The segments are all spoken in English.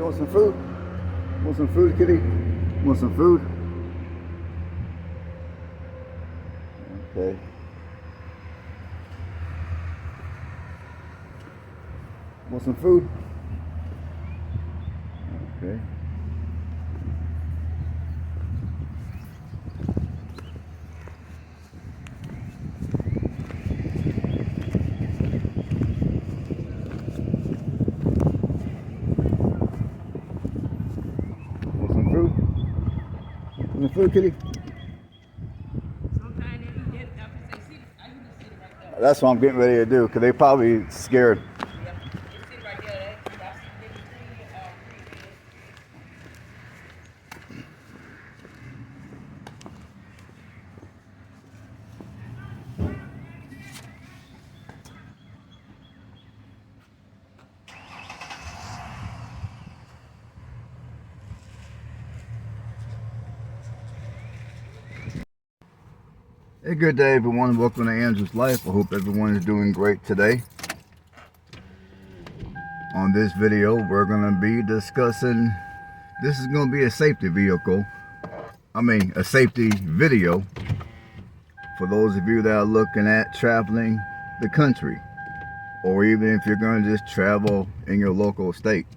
want some food? Want some food, kitty? Want some food? Okay. Want some food? Okay. Want some food? Want some food, kitty? That's what I'm getting ready to do, because they probably scared. Hey, good day everyone. Welcome to Andrew's Life. I hope everyone is doing great today. On this video, we're going to be discussing, this is going to be a safety a safety video for those of you that are looking at traveling the country, or even if you're going to just travel in your local state.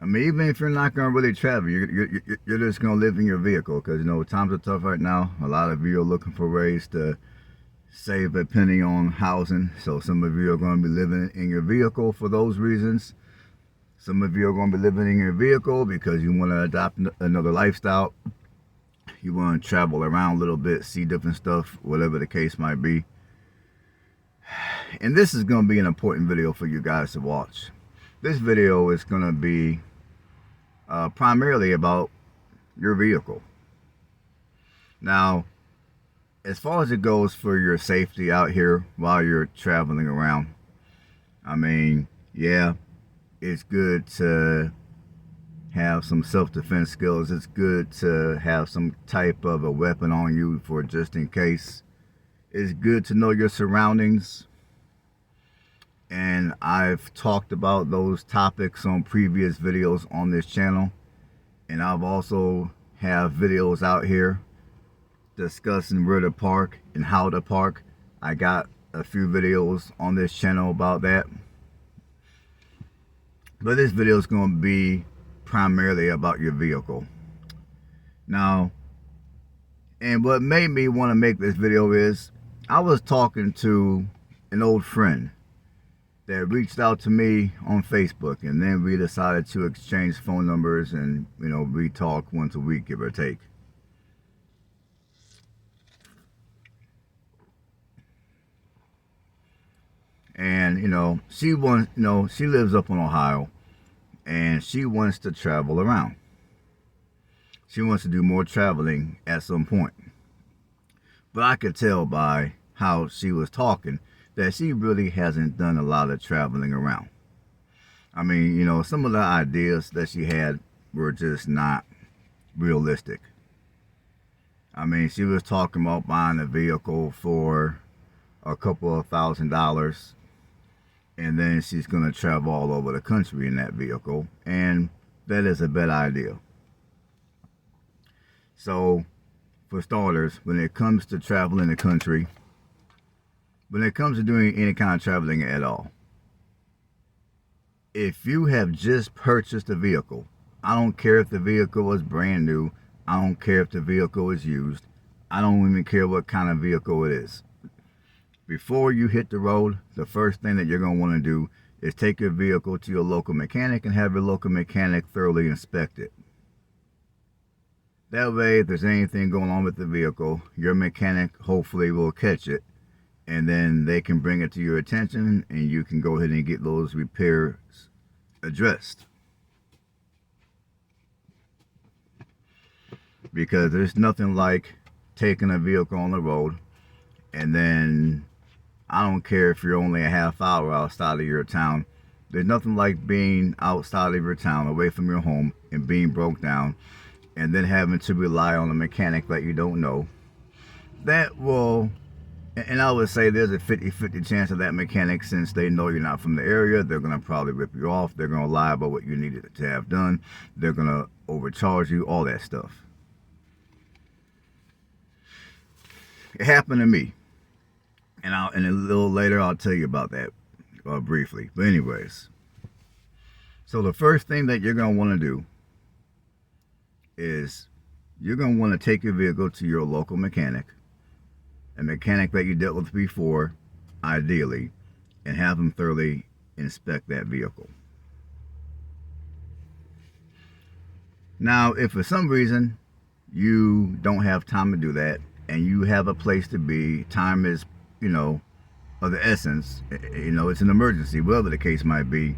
I mean, even if you're not going to really travel, you're just going to live in your vehicle, because, you know, times are tough right now. A lot of you are looking for ways to save a penny on housing. So some of you are going to be living in your vehicle for those reasons. Some of you are going to be living in your vehicle because you want to adopt another lifestyle. You want to travel around a little bit, see different stuff, whatever the case might be. And this is going to be an important video for you guys to watch. This video is going to be primarily about your vehicle. Now, as far as it goes for your safety out here while you're traveling around, I mean, yeah, it's good to have some self-defense skills. It's good to have some type of a weapon on you for just in case. It's good to know your surroundings. And I've talked about those topics on previous videos on this channel. And I've also have videos out here discussing where to park and how to park. I got a few videos on this channel about that. But this video is going to be primarily about your vehicle. Now, and what made me want to make this video is I was talking to an old friend that reached out to me on Facebook, and then we decided to exchange phone numbers, and, you know, we talk once a week, give or take. And, you know, she lives up in Ohio, and she wants to travel around. She wants to do more traveling at some point. But I could tell by how she was talking that she really hasn't done a lot of traveling around. I mean, you know, some of the ideas that she had were just not realistic. I mean, she was talking about buying a vehicle for a couple of $1,000, and then she's going to travel all over the country in that vehicle, and that is a bad idea. So, for starters, when it comes to traveling the country, when it comes to doing any kind of traveling at all, if you have just purchased a vehicle, I don't care if the vehicle is brand new, I don't care if the vehicle is used, I don't even care what kind of vehicle it is. Before you hit the road, the first thing that you're going to want to do is take your vehicle to your local mechanic and have your local mechanic thoroughly inspect it. That way, if there's anything going on with the vehicle, your mechanic hopefully will catch it, and then they can bring it to your attention, and you can go ahead and get those repairs addressed. Because there's nothing like taking a vehicle on the road, and then I don't care if you're only a half hour outside of your town, there's nothing like being outside of your town, away from your home, and being broke down, and then having to rely on a mechanic that you don't know. That will And I would say there's a 50-50 chance of that mechanic, since they know you're not from the area. They're going to probably rip you off. They're going to lie about what you needed to have done. They're going to overcharge you, all that stuff. It happened to me. And a little later, I'll tell you about that briefly. But anyways, so the first thing that you're going to want to do is you're going to want to take your vehicle to your local mechanic, a mechanic that you dealt with before, ideally, and have them thoroughly inspect that vehicle. Now, if for some reason you don't have time to do that, and you have a place to be, time is, of the essence, it's an emergency, whatever the case might be,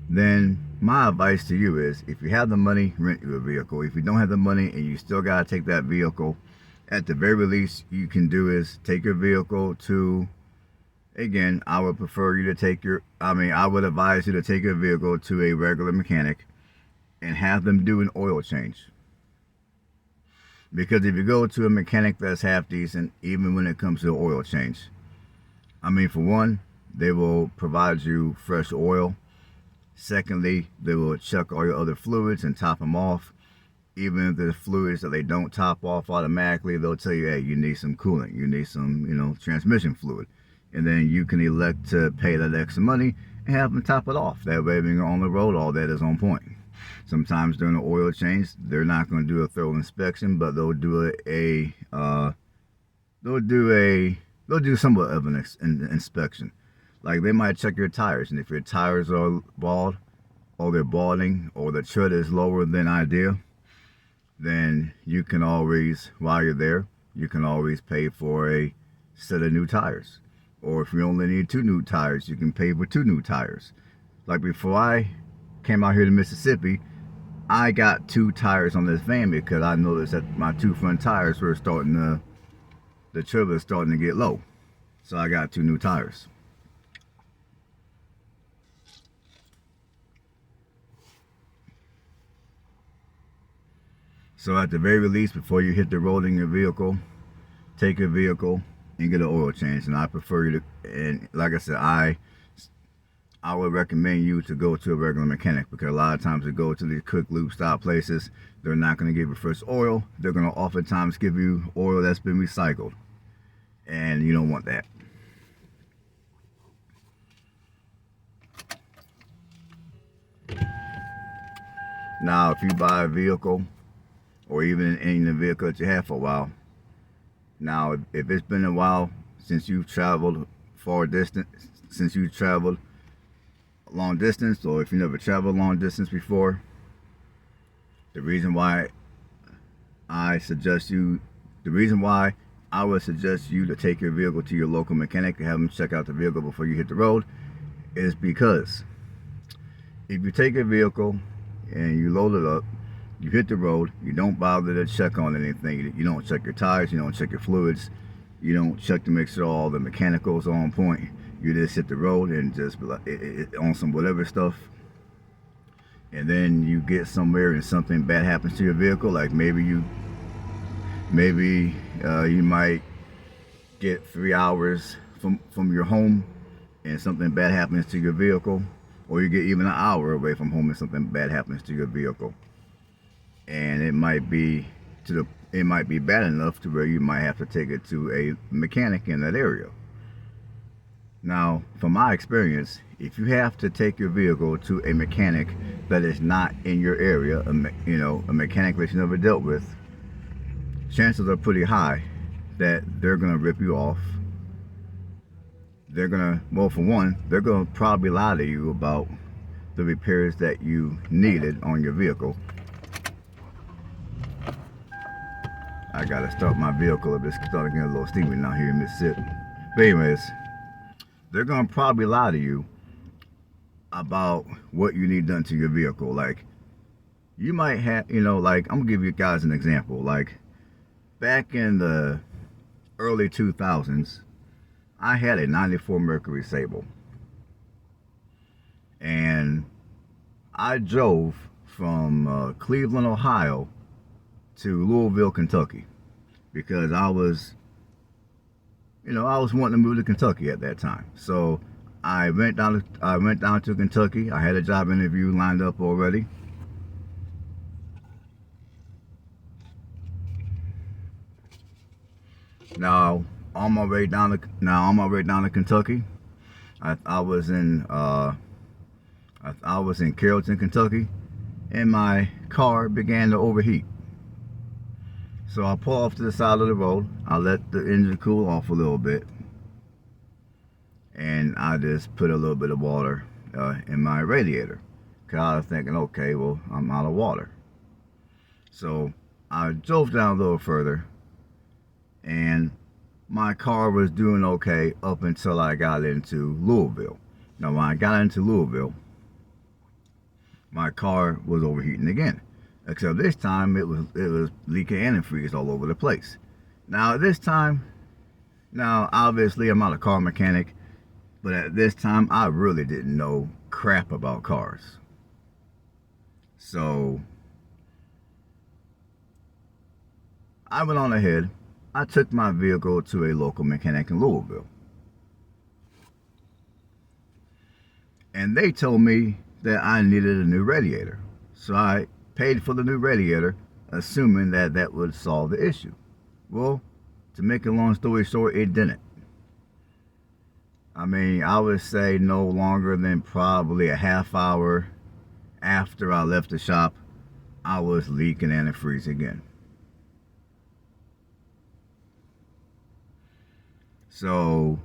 then my advice to you is, if you have the money, rent you a vehicle. If you don't have the money and you still got to take that vehicle, at the very least you can do is take your vehicle to, again, I would advise you to take your vehicle to a regular mechanic and have them do an oil change. Because if you go to a mechanic that's half decent, even when it comes to an oil change, for one, they will provide you fresh oil. Secondly, they will check all your other fluids and top them off. Even if there's fluids that they don't top off automatically, they'll tell you, hey, you need some coolant, you need some, transmission fluid. And then you can elect to pay that extra money and have them top it off. That way, when you're on the road, all that is on point. Sometimes during the oil change, they're not going to do a thorough inspection, but they'll do somewhat of an inspection. Like, they might check your tires, and if your tires are bald, or they're balding, or the tread is lower than ideal, then you can always, while you're there, you can always pay for a set of new tires. Or if you only need 2 new tires, you can pay for 2 new tires. Like, before I came out here to Mississippi, I got 2 tires on this van because I noticed that my 2 front tires were the tread was starting to get low. So I got 2 new tires. So at the very least, before you hit the road in your vehicle, take your vehicle and get an oil change. And I prefer you to, and like I said, I would recommend you to go to a regular mechanic, because a lot of times you go to these quick lube style places, they're not going to give you fresh oil. They're going to oftentimes give you oil that's been recycled, and you don't want that. Now, if you buy a vehicle, or even in the vehicle that you have for a while, now if it's been a while since you've traveled long distance, or if you never traveled long distance before, the reason why I would suggest you to take your vehicle to your local mechanic to have them check out the vehicle before you hit the road is because if you take a vehicle and you load it up, you hit the road, you don't bother to check on anything. You don't check your tires, you don't check your fluids, you don't check to make sure all the mechanicals are on point. You just hit the road and just be like, on some whatever stuff. And then you get somewhere and something bad happens to your vehicle. Like maybe you might get 3 hours from your home and something bad happens to your vehicle. Or you get even an hour away from home and something bad happens to your vehicle. And it might be bad enough to where you might have to take it to a mechanic in that area. Now, from my experience, if you have to take your vehicle to a mechanic that is not in your area, a mechanic that you never dealt with, chances are pretty high that they're gonna rip you off. They're gonna, well, for one, they're gonna probably lie to you about the repairs that you needed on your vehicle. I gotta start my vehicle up. It's starting to get a little steamy now here in Mississippi. But anyways, they're gonna probably lie to you about what you need done to your vehicle. Like, you might have, like, I'm gonna give you guys an example. Like, back in the early 2000s, I had a 94 Mercury Sable. And I drove from Cleveland, Ohio to Louisville, Kentucky, because I was I was wanting to move to Kentucky at that time. So I went down to Kentucky. I had a job interview lined up already. Now on my way down to Kentucky, I was in I was in Carrollton, Kentucky, and my car began to overheat. So I pull off to the side of the road. I let the engine cool off a little bit, and I just put a little bit of water in my radiator. Cause I was thinking, okay, well, I'm out of water. So I drove down a little further, and my car was doing okay up until I got into Louisville. Now, when I got into Louisville, my car was overheating again. Except this time it was leaking antifreeze all over the place. Now this time, now obviously I'm not a car mechanic, but at this time I really didn't know crap about cars. So I went on ahead. I took my vehicle to a local mechanic in Louisville. And they told me that I needed a new radiator. So I paid for the new radiator, assuming that that would solve the issue. Well, to make a long story short, it didn't. I mean, I would say no longer than probably a half hour after I left the shop, I was leaking antifreeze again. So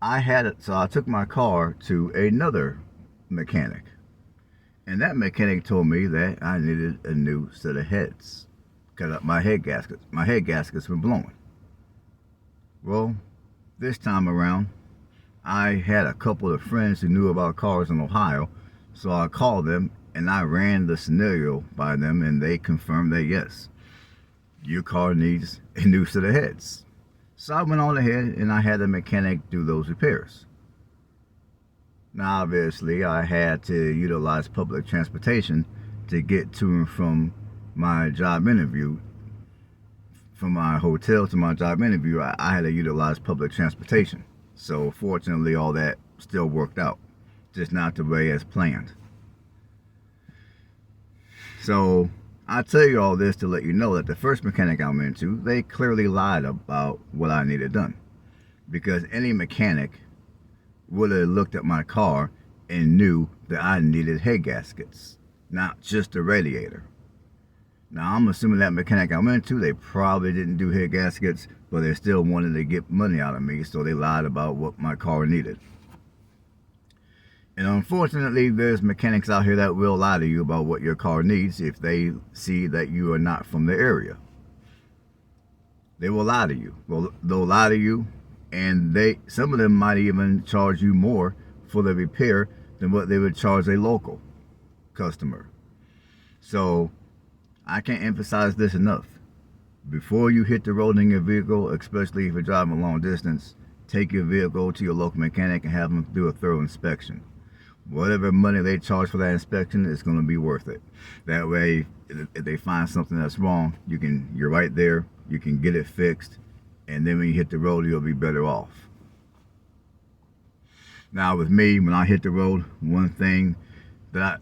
I took my car to another mechanic. And that mechanic told me that I needed a new set of heads because my head gaskets were blowing. Well, this time around, I had a couple of friends who knew about cars in Ohio, so I called them and I ran the scenario by them, and they confirmed that yes, your car needs a new set of heads. So I went on ahead and I had the mechanic do those repairs. Now, obviously, I had to utilize public transportation to get to and from my job interview. From my hotel to my job interview, I had to utilize public transportation. So, fortunately, all that still worked out, just not the way as planned. So, I tell you all this to let you know that the first mechanic I went to, they clearly lied about what I needed done. Because any mechanic would have looked at my car and knew that I needed head gaskets, not just a radiator. Now, I'm assuming that mechanic I went to, they probably didn't do head gaskets, but they still wanted to get money out of me, so they lied about what my car needed. And unfortunately, there's mechanics out here that will lie to you about what your car needs if they see that you are not from the area. They will lie to you. They'll lie to you, and some of them might even charge you more for the repair than what they would charge a local customer. So I can't emphasize this enough. Before you hit the road in your vehicle, especially if you're driving a long distance, take your vehicle to your local mechanic and have them do a thorough inspection. Whatever money they charge for that inspection is going to be worth it. That way, if they find something that's wrong, you're right there, you can get it fixed, and then when you hit the road, you'll be better off. Now with me, when I hit the road, one thing that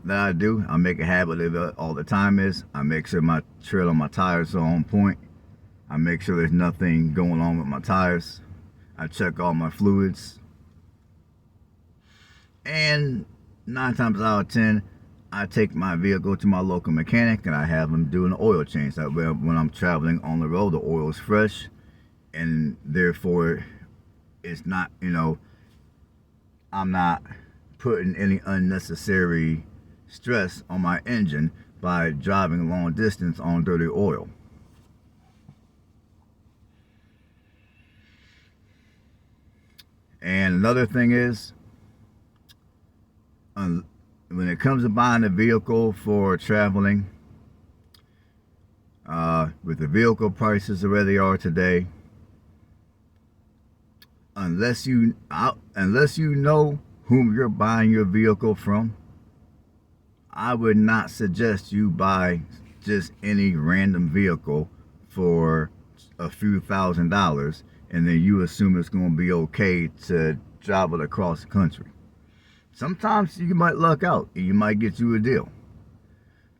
I do, I make a habit of it all the time, is I make sure my tread on my tires are on point. I make sure there's nothing going on with my tires. I check all my fluids. And 9 times out of 10, I take my vehicle to my local mechanic and I have them do an oil change. That way, when I'm traveling on the road, the oil is fresh, and therefore it's not, I'm not putting any unnecessary stress on my engine by driving a long distance on dirty oil. And another thing is, when it comes to buying a vehicle for traveling, with the vehicle prices the way they are today, unless you know whom you're buying your vehicle from, I would not suggest you buy just any random vehicle for a few $1,000s, and then you assume it's going to be okay to travel across the country. Sometimes you might luck out and you might get you a deal.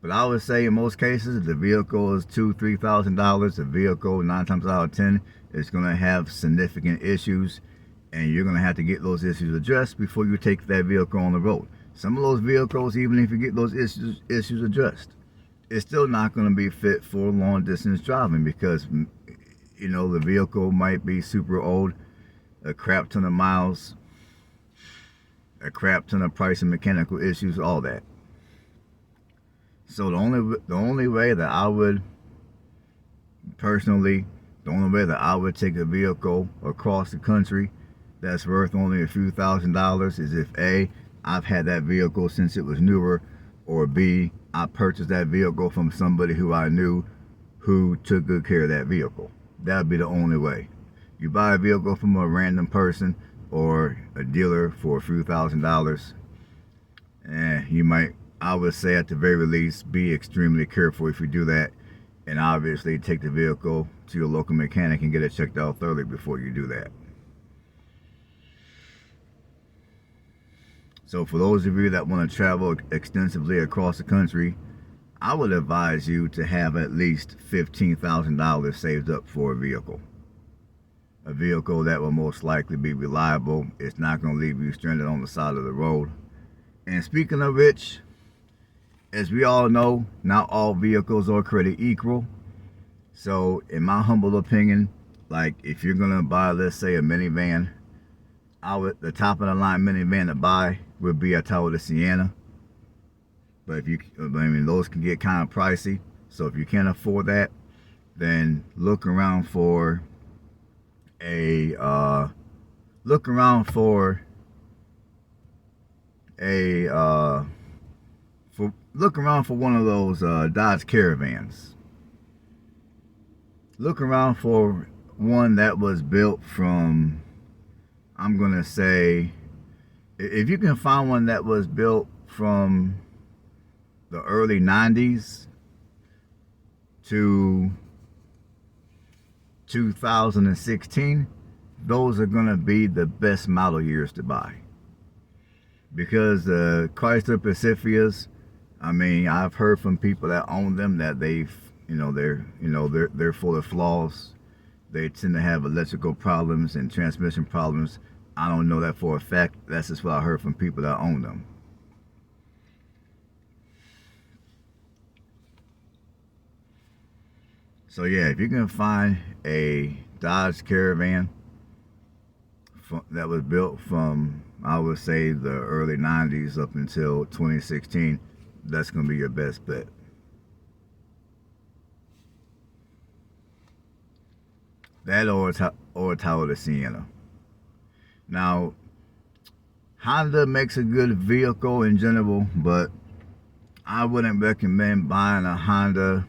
But I would say in most cases, if the vehicle is $2,000-$3,000, the vehicle 9 times out of 10 is going to have significant issues, and you're going to have to get those issues addressed before you take that vehicle on the road. Some of those vehicles, even if you get those issues addressed, it's still not going to be fit for long distance driving because, you know, the vehicle might be super old, a crap ton of miles, a crap ton of price and mechanical issues, all that. So the only way that I would personally, the only way that I would take a vehicle across the country that's worth only a few $1,000s is if A, I've had that vehicle since it was newer, or B, I purchased that vehicle from somebody who I knew who took good care of that vehicle. That would be the only way. You buy a vehicle from a random person or a dealer for a few $1,000s, and you might, I would say at the very least, be extremely careful if you do that, and obviously take the vehicle to your local mechanic and get it checked out thoroughly before you do that. So for those of you that want to travel extensively across the country, I would advise you to have at least $15,000 saved up for a vehicle. A vehicle that will most likely be reliable. It's not going to leave you stranded on the side of the road. And speaking of which, as we all know, not all vehicles are created equal. So in my humble opinion, like if you're going to buy, let's say, a minivan, the top of the line minivan to buy would be a Toyota Sienna. But those can get kind of pricey. So if you can't afford that, then look around for one of those Dodge Caravans. Look around for one that was built from, I'm gonna say, if you can find one that was built from the early 90s to 2016, those are gonna be the best model years to buy. Because the Chrysler Pacifias, I mean, I've heard from people that own them that they're full of flaws. They tend to have electrical problems and transmission problems. I don't know that for a fact. That's just what I heard from people that own them. So yeah, if you can find a Dodge Caravan that was built from, I would say, the early 90s up until 2016, that's going to be your best bet. That or a Toyota Sienna. Now, Honda makes a good vehicle in general, but I wouldn't recommend buying a Honda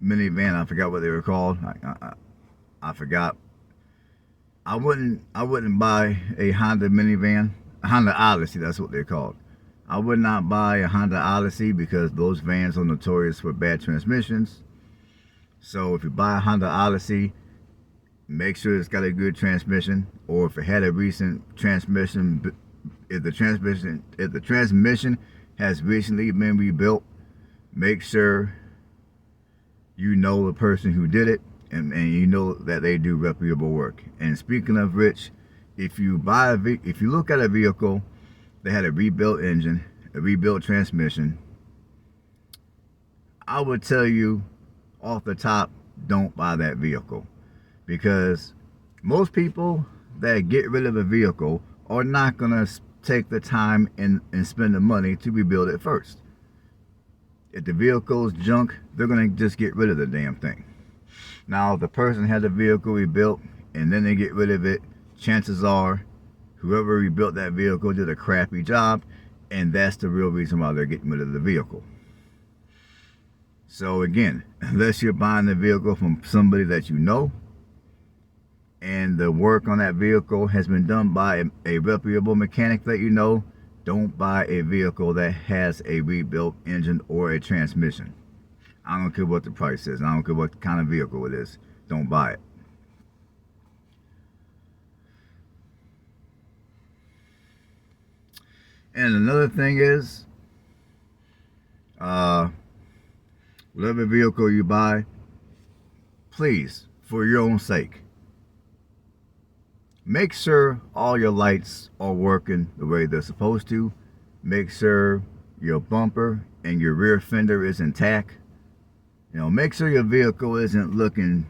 minivan. I forgot what they were called. I forgot. I wouldn't buy a Honda minivan. A Honda Odyssey, that's what they're called. I would not buy a Honda Odyssey because those vans are notorious for bad transmissions. So if you buy a Honda Odyssey, make sure it's got a good transmission, or if it had a recent transmission, if the transmission has recently been rebuilt, make sure you know the person who did it, and you know that they do reputable work. And speaking of which, if you look at a vehicle that had a rebuilt engine, a rebuilt transmission, I would tell you off the top, don't buy that vehicle. Because most people that get rid of a vehicle are not going to take the time and spend the money to rebuild it first. If the vehicle's junk, they're going to just get rid of the damn thing. Now, if the person had the vehicle rebuilt and then they get rid of it, chances are whoever rebuilt that vehicle did a crappy job, and that's the real reason why they're getting rid of the vehicle. So again, unless you're buying the vehicle from somebody that you know, and the work on that vehicle has been done by a reputable mechanic that you know, don't buy a vehicle that has a rebuilt engine or a transmission. I don't care what the price is. I don't care what kind of vehicle it is. don't buy it. And another thing is, whatever vehicle you buy, please, for your own sake, make sure all your lights are working the way they're supposed to. Make sure your bumper and your rear fender is intact. Make sure your vehicle isn't looking,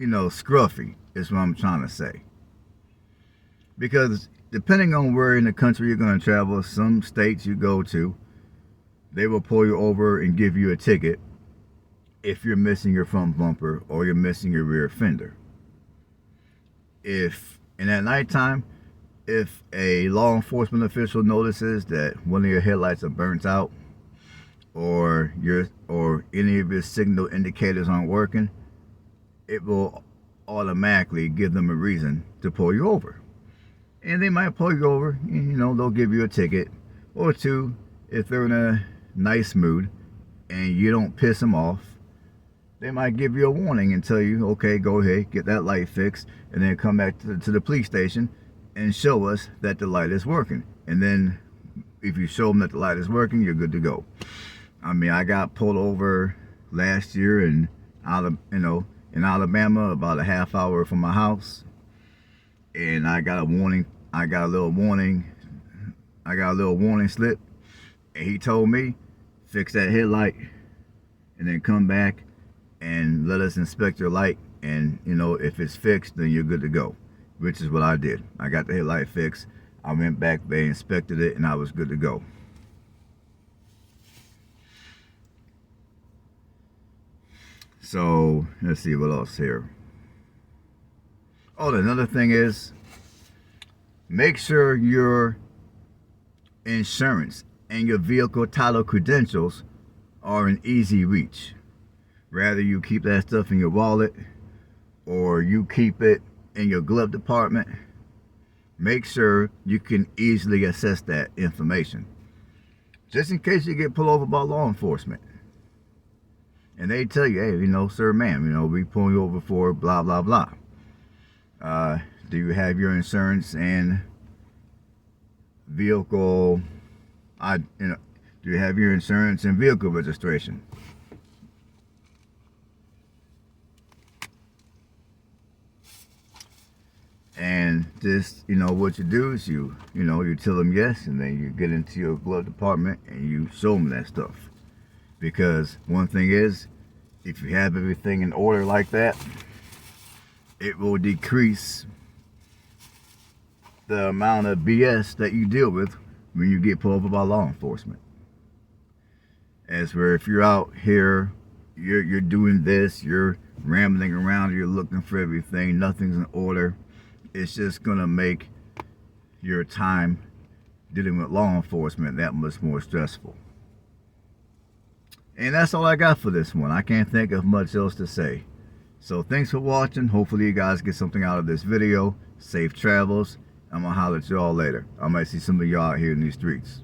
scruffy, is what I'm trying to say. Because depending on where in the country you're going to travel, some states you go to, they will pull you over and give you a ticket if you're missing your front bumper or you're missing your rear fender. And at nighttime, if a law enforcement official notices that one of your headlights are burnt out, or any of your signal indicators aren't working, it will automatically give them a reason to pull you over. And they might pull you over, and they'll give you a ticket or two if they're in a nice mood and you don't piss them off. They might give you a warning and tell you, okay, go ahead, get that light fixed, and then come back to the police station and show us that the light is working. And then if you show them that the light is working, you're good to go. I got pulled over last year in Alabama, about a half hour from my house, and I got a warning. I got a little warning slip, and he told me, fix that headlight, and then come back and let us inspect your light, and if it's fixed, then you're good to go, which is what I did. I got the headlight fixed. I went back, they inspected it, and I was good to go. So let's see what else here. Oh, another thing is, make sure your insurance and your vehicle title credentials are in easy reach. Rather you keep that stuff in your wallet or you keep it in your glove department, make sure you can easily access that information. Just in case you get pulled over by law enforcement. And they tell you, hey, sir, ma'am, we pulling you over for blah, blah, blah. Do you have your insurance and vehicle, do you have your insurance and vehicle registration? And just, what you do is you tell them yes, and then you get into your glove department and you show them that stuff. Because one thing is, if you have everything in order like that, it will decrease the amount of BS that you deal with when you get pulled over by law enforcement. As where if you're out here, you're doing this, you're rambling around, you're looking for everything, nothing's in order, it's just gonna make your time dealing with law enforcement that much more stressful. And that's all I got for this one. I can't think of much else to say. So thanks for watching. Hopefully you guys get something out of this video. Safe travels. I'm gonna holler at y'all later. I might see some of y'all out here in these streets.